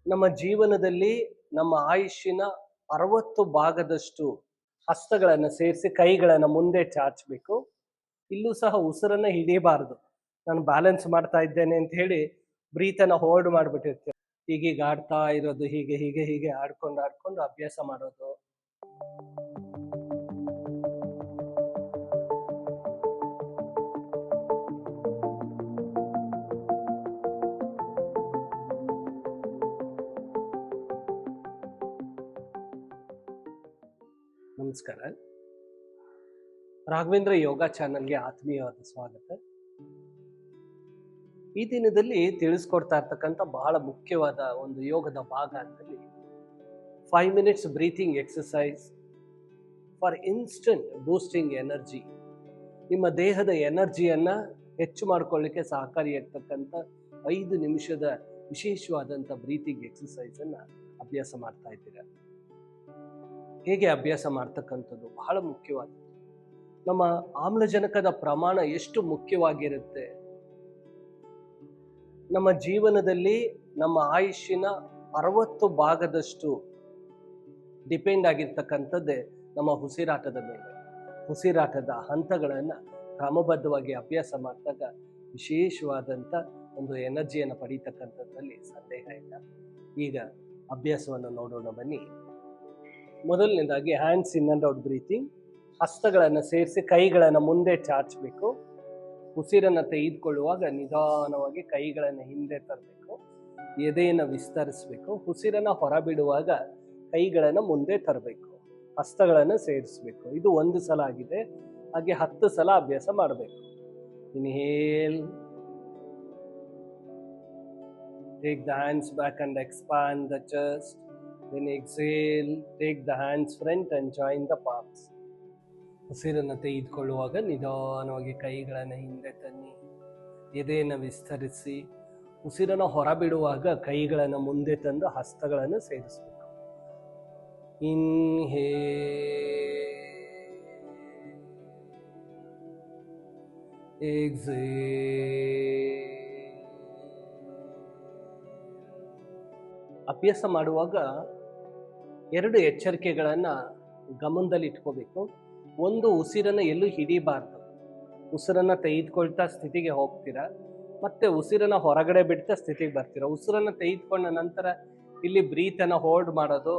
ನಮ್ಮ ಜೀವನದಲ್ಲಿ ನಮ್ಮ ಆಯುಷ್ಯನ 60 ಭಾಗದಷ್ಟು ಹಸ್ತಗಳನ್ನು ಸೇರಿಸಿ ಕೈಗಳನ್ನು ಮುಂದೆ ಚಾಚಬೇಕು. ಇಲ್ಲೂ ಸಹ ಉಸಿರನ್ನ ಹಿಡಿಯಬಾರದು. ನಾನು ಬ್ಯಾಲೆನ್ಸ್ ಮಾಡ್ತಾ ಇದ್ದೇನೆ ಅಂತ ಹೇಳಿ ಬ್ರೀತನ್ನ ಹೋಲ್ಡ್ ಮಾಡಿಬಿಟ್ಟಿರ್ತೀವಿ. ಹೀಗೀಗ ಆಡ್ತಾ ಇರೋದು, ಹೀಗೆ ಹೀಗೆ ಹೀಗೆ ಆಡ್ಕೊಂಡು ಆಡ್ಕೊಂಡು ಅಭ್ಯಾಸ ಮಾಡೋದು. ನಮಸ್ಕಾರ. ರಾಘವೇಂದ್ರ ಯೋಗ ಚಾನಲ್ಗೆ ಆತ್ಮೀಯವಾದ ಸ್ವಾಗತ. ಈ ದಿನದಲ್ಲಿ ತಿಳಿಸ್ಕೊಡ್ತಾ ಇರ್ತಕ್ಕಂಥ ಬಹಳ ಮುಖ್ಯವಾದ ಒಂದು ಯೋಗದ ಭಾಗ ಅಂತಲ್ಲಿ 5 minutes breathing exercise for instant boosting energy. ನಿಮ್ಮ ದೇಹದ ಎನರ್ಜಿಯನ್ನ ಹೆಚ್ಚು ಮಾಡ್ಕೊಳ್ಳಿಕ್ಕೆ ಸಹಕಾರಿಯಾಗ್ತಕ್ಕಂಥ 5 ನಿಮಿಷದ ವಿಶೇಷವಾದಂಥ ಬ್ರೀತಿಂಗ್ ಎಕ್ಸಸೈಸ್ ಅನ್ನ ಅಭ್ಯಾಸ ಮಾಡ್ತಾ ಇದ್ದೀರಾ. ಹೇಗೆ ಅಭ್ಯಾಸ ಮಾಡ್ತಕ್ಕಂಥದ್ದು ಬಹಳ ಮುಖ್ಯವಾದದ್ದು. ನಮ್ಮ ಆಮ್ಲಜನಕದ ಪ್ರಮಾಣ ಎಷ್ಟು ಮುಖ್ಯವಾಗಿರುತ್ತೆ. ನಮ್ಮ ಜೀವನದಲ್ಲಿ ನಮ್ಮ ಆಯುಷ್ಯನ 60 ಭಾಗದಷ್ಟು ಡಿಪೆಂಡ್ ಆಗಿರ್ತಕ್ಕಂಥದ್ದೇ ನಮ್ಮ ಉಸಿರಾಟದ ಮೇಲೆ. ಉಸಿರಾಟದ ಹಂತಗಳನ್ನು ಕ್ರಮಬದ್ಧವಾಗಿ ಅಭ್ಯಾಸ ಮಾಡಿದಾಗ ವಿಶೇಷವಾದಂಥ ಒಂದು ಎನರ್ಜಿಯನ್ನು ಪಡೀತಕ್ಕಂಥದ್ರಲ್ಲಿ ಸಂದೇಹ ಇಲ್ಲ. ಈಗ ಅಭ್ಯಾಸವನ್ನು ನೋಡೋಣ ಬನ್ನಿ. ಮೊದಲನೇದಾಗಿ hands in and out breathing. ಹಸ್ತಗಳನ್ನು ಸೇರಿಸಿ ಕೈಗಳನ್ನು ಮುಂದೆ ಚಾಚಬೇಕು. ಉಸಿರನ್ನು ತೆಗೆದುಕೊಳ್ಳುವಾಗ ನಿಧಾನವಾಗಿ ಕೈಗಳನ್ನು ಹಿಂದೆ ತರಬೇಕು. ಎದೆಯನ್ನು ವಿಸ್ತರಿಸಬೇಕು. ಉಸಿರನ್ನು ಹೊರಬಿಡುವಾಗ ಕೈಗಳನ್ನು ಮುಂದೆ ತರಬೇಕು. ಹಸ್ತಗಳನ್ನು ಸೇರಿಸಬೇಕು. ಇದು 1 ಸಲ ಆಗಿದೆ. ಹಾಗೆ 10 ಸಲ ಅಭ್ಯಾಸ ಮಾಡಬೇಕು. Inhale, take the hands back and expand the chest. Then exhale, take the hands front and join the palms. ಉಸಿರನ್ನು ತೆಗೆದುಕೊಳ್ಳುವಾಗ ನಿಧಾನವಾಗಿ ಕೈಗಳನ್ನು ಹಿಂದೆ ತನ್ನಿ, ಎದೆಯನ್ನು ವಿಸ್ತರಿಸಿ. ಉಸಿರನ್ನು ಹೊರಬಿಡುವಾಗ ಕೈಗಳನ್ನು ಮುಂದೆ ತಂದು ಹಸ್ತಗಳನ್ನು ಸೇರಿಸಬೇಕು. Inhale, exhale. ಅಭ್ಯಾಸ ಮಾಡುವಾಗ 2 ಎಚ್ಚರಿಕೆಗಳನ್ನು ಗಮನದಲ್ಲಿ ಇಟ್ಕೋಬೇಕು. ಒಂದು, ಉಸಿರನ್ನು ಎಲ್ಲೂ ಹಿಡಿಬಾರ್ದು. ಉಸಿರನ್ನು ತೆಗೆದುಕೊಳ್ತಾ ಸ್ಥಿತಿಗೆ ಹೋಗ್ತೀರಾ, ಮತ್ತೆ ಉಸಿರನ್ನು ಹೊರಗಡೆ ಬಿಡ್ತಾ ಸ್ಥಿತಿಗೆ ಬರ್ತೀರಾ. ಉಸಿರನ್ನು ತೆಗೆದುಕೊಂಡ ನಂತರ ಇಲ್ಲಿ ಬ್ರೀತನ್ನು ಹೋಲ್ಡ್ ಮಾಡೋದು,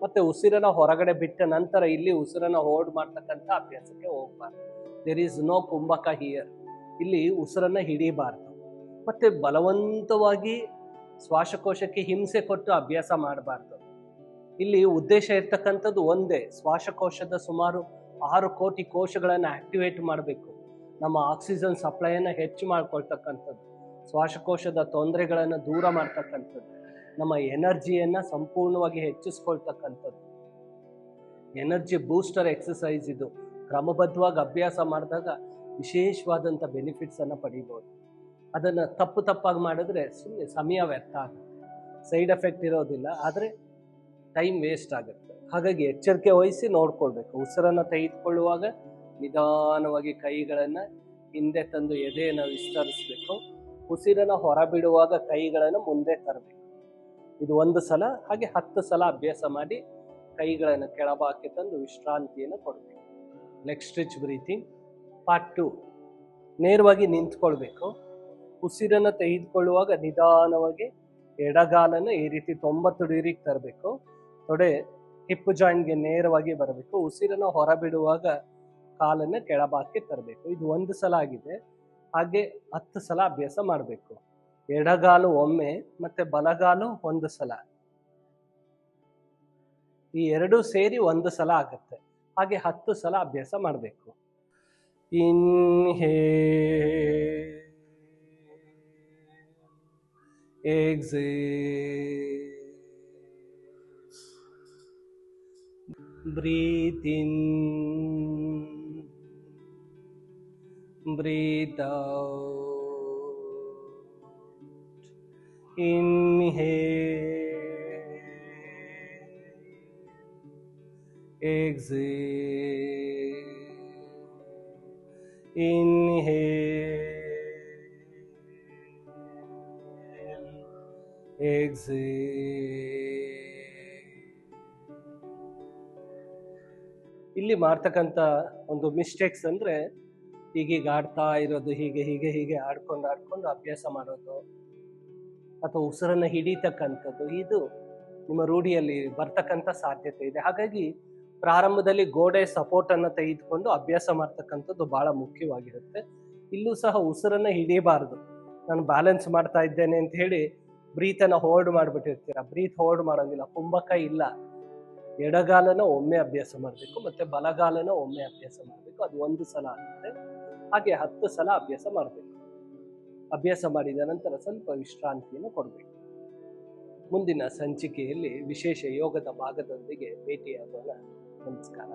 ಮತ್ತೆ ಉಸಿರನ್ನು ಹೊರಗಡೆ ಬಿಟ್ಟ ನಂತರ ಇಲ್ಲಿ ಉಸಿರನ್ನು ಹೋಲ್ಡ್ ಮಾಡ್ತಕ್ಕಂಥ ಅಭ್ಯಾಸಕ್ಕೆ ಹೋಗ್ಬಾರ್ದು. There is no kumbhaka here. ಇಲ್ಲಿ ಉಸಿರನ್ನು ಹಿಡಿಬಾರ್ದು. ಮತ್ತೆ ಬಲವಂತವಾಗಿ ಶ್ವಾಸಕೋಶಕ್ಕೆ ಹಿಂಸೆ ಕೊಟ್ಟು ಅಭ್ಯಾಸ ಮಾಡಬಾರ್ದು. ಇಲ್ಲಿ ಉದ್ದೇಶ ಇರ್ತಕ್ಕಂಥದ್ದು ಒಂದೇ, ಶ್ವಾಸಕೋಶದ ಸುಮಾರು 6 ಕೋಟಿ ಕೋಶಗಳನ್ನು ಆಕ್ಟಿವೇಟ್ ಮಾಡಬೇಕು. ನಮ್ಮ ಆಕ್ಸಿಜನ್ ಸಪ್ಲೈಯನ್ನು ಹೆಚ್ಚು ಮಾಡ್ಕೊಳ್ತಕ್ಕಂಥದ್ದು, ಶ್ವಾಸಕೋಶದ ತೊಂದರೆಗಳನ್ನು ದೂರ ಮಾಡ್ತಕ್ಕಂಥದ್ದು, ನಮ್ಮ ಎನರ್ಜಿಯನ್ನು ಸಂಪೂರ್ಣವಾಗಿ ಹೆಚ್ಚಿಸ್ಕೊಳ್ತಕ್ಕಂಥದ್ದು. ಎನರ್ಜಿ ಬೂಸ್ಟರ್ ಎಕ್ಸಸೈಸ್ ಇದು. ಕ್ರಮಬದ್ಧವಾಗಿ ಅಭ್ಯಾಸ ಮಾಡಿದಾಗ ವಿಶೇಷವಾದಂಥ ಬೆನಿಫಿಟ್ಸನ್ನು ಪಡಿಬೋದು. ಅದನ್ನು ತಪ್ಪಾಗಿ ಮಾಡಿದ್ರೆ ಸುಮ್ಮನೆ ಸಮಯ ವ್ಯರ್ಥ ಆಗುತ್ತೆ. ಸೈಡ್ ಎಫೆಕ್ಟ್ ಇರೋದಿಲ್ಲ, ಆದರೆ ಟೈಮ್ ವೇಸ್ಟ್ ಆಗುತ್ತೆ. ಹಾಗಾಗಿ ಎಚ್ಚರಿಕೆ ವಹಿಸಿ ನೋಡ್ಕೊಳ್ಬೇಕು. ಉಸಿರನ್ನು ತೆಗೆದುಕೊಳ್ಳುವಾಗ ನಿಧಾನವಾಗಿ ಕೈಗಳನ್ನು ಹಿಂದೆ ತಂದು ಎದೆಯನ್ನು ವಿಸ್ತರಿಸಬೇಕು. ಉಸಿರನ್ನು ಹೊರಬಿಡುವಾಗ ಕೈಗಳನ್ನು ಮುಂದೆ ತರಬೇಕು. ಇದು 1 ಸಲ. ಹಾಗೆ 10 ಸಲ ಅಭ್ಯಾಸ ಮಾಡಿ ಕೈಗಳನ್ನು ಕೆಳಭಾಗಕ್ಕೆ ತಂದು ವಿಶ್ರಾಂತಿಯನ್ನು ಕೊಡಬೇಕು. Leg stretch breathing part 2. ನೇರವಾಗಿ ನಿಂತ್ಕೊಳ್ಬೇಕು. ಉಸಿರನ್ನು ತೆಗೆದುಕೊಳ್ಳುವಾಗ ನಿಧಾನವಾಗಿ ಎಡಗಾಲನ್ನು ಈ ರೀತಿ 90 ಡಿಗ್ರಿಗೆ ತರಬೇಕು. ತೊಡೆ ಹಿಪ್ ಜಾಯಿಂಟ್ಗೆ ನೇರವಾಗಿ ಬರಬೇಕು. ಉಸಿರನ್ನು ಹೊರಬಿಡುವಾಗ ಕಾಲನ್ನು ಕೆಳಭಾಗಕ್ಕೆ ತರಬೇಕು. ಇದು 1 ಸಲ ಆಗಿದೆ. ಹಾಗೆ 10 ಸಲ ಅಭ್ಯಾಸ ಮಾಡಬೇಕು. ಎಡಗಾಲು ಒಮ್ಮೆ ಮತ್ತೆ ಬಲಗಾಲು 1 ಸಲ. ಈ 2 ಸೇರಿ 1 ಸಲ ಆಗುತ್ತೆ. ಹಾಗೆ 10 ಸಲ ಅಭ್ಯಾಸ ಮಾಡಬೇಕು. Inhale, exhale, breathe in, breathe out. Inhale, exhale, inhale, ಇಲ್ಲಿ ಮಾಡ್ತಕ್ಕಂಥ ಒಂದು ಮಿಸ್ಟೇಕ್ಸ್ ಅಂದ್ರೆ ಹೀಗೀಗ ಆಡ್ತಾ ಇರೋದು, ಹೀಗೆ ಹೀಗೆ ಹೀಗೆ ಆಡ್ಕೊಂಡು ಅಭ್ಯಾಸ ಮಾಡೋದು ಅಥವಾ ಉಸಿರನ್ನ ಹಿಡಿತಕ್ಕಂಥದ್ದು, ಇದು ನಿಮ್ಮ ರೂಢಿಯಲ್ಲಿ ಬರ್ತಕ್ಕಂಥ ಸಾಧ್ಯತೆ ಇದೆ. ಹಾಗಾಗಿ ಪ್ರಾರಂಭದಲ್ಲಿ ಗೋಡೆ ಸಪೋರ್ಟ್ ಅನ್ನ ತೆಗೆದುಕೊಂಡು ಅಭ್ಯಾಸ ಮಾಡ್ತಕ್ಕಂಥದ್ದು ಬಹಳ ಮುಖ್ಯವಾಗಿರುತ್ತೆ. ಇಲ್ಲೂ ಸಹ ಉಸಿರನ್ನ ಹಿಡಿಬಾರ್ದು. ನಾನು ಬ್ಯಾಲೆನ್ಸ್ ಮಾಡ್ತಾ ಇದ್ದೇನೆ ಅಂತ ಹೇಳಿ ಬ್ರೀತನ್ನ ಹೋಲ್ಡ್ ಮಾಡ್ಬಿಟ್ಟಿರ್ತೀರ. ಬ್ರೀತ್ ಹೋಲ್ಡ್ ಮಾಡೋಂಗಿಲ್ಲ, ಕುಂಭಕ ಇಲ್ಲ. ಎಡಗಾಲನ ಒಮ್ಮೆ ಅಭ್ಯಾಸ ಮಾಡಬೇಕು, ಮತ್ತೆ ಬಲಗಾಲನ ಒಮ್ಮೆ ಅಭ್ಯಾಸ ಮಾಡಬೇಕು. ಅದು 1 ಸಲ ಆಗುತ್ತೆ. ಹಾಗೆ 10 ಸಲ ಅಭ್ಯಾಸ ಮಾಡಬೇಕು. ಅಭ್ಯಾಸ ಮಾಡಿದ ನಂತರ ಸ್ವಲ್ಪ ವಿಶ್ರಾಂತಿಯನ್ನು ಕೊಡಬೇಕು. ಮುಂದಿನ ಸಂಚಿಕೆಯಲ್ಲಿ ವಿಶೇಷ ಯೋಗದ ಭಾಗದೊಂದಿಗೆ ಭೇಟಿಯಾಗೋಣ. ನಮಸ್ಕಾರ.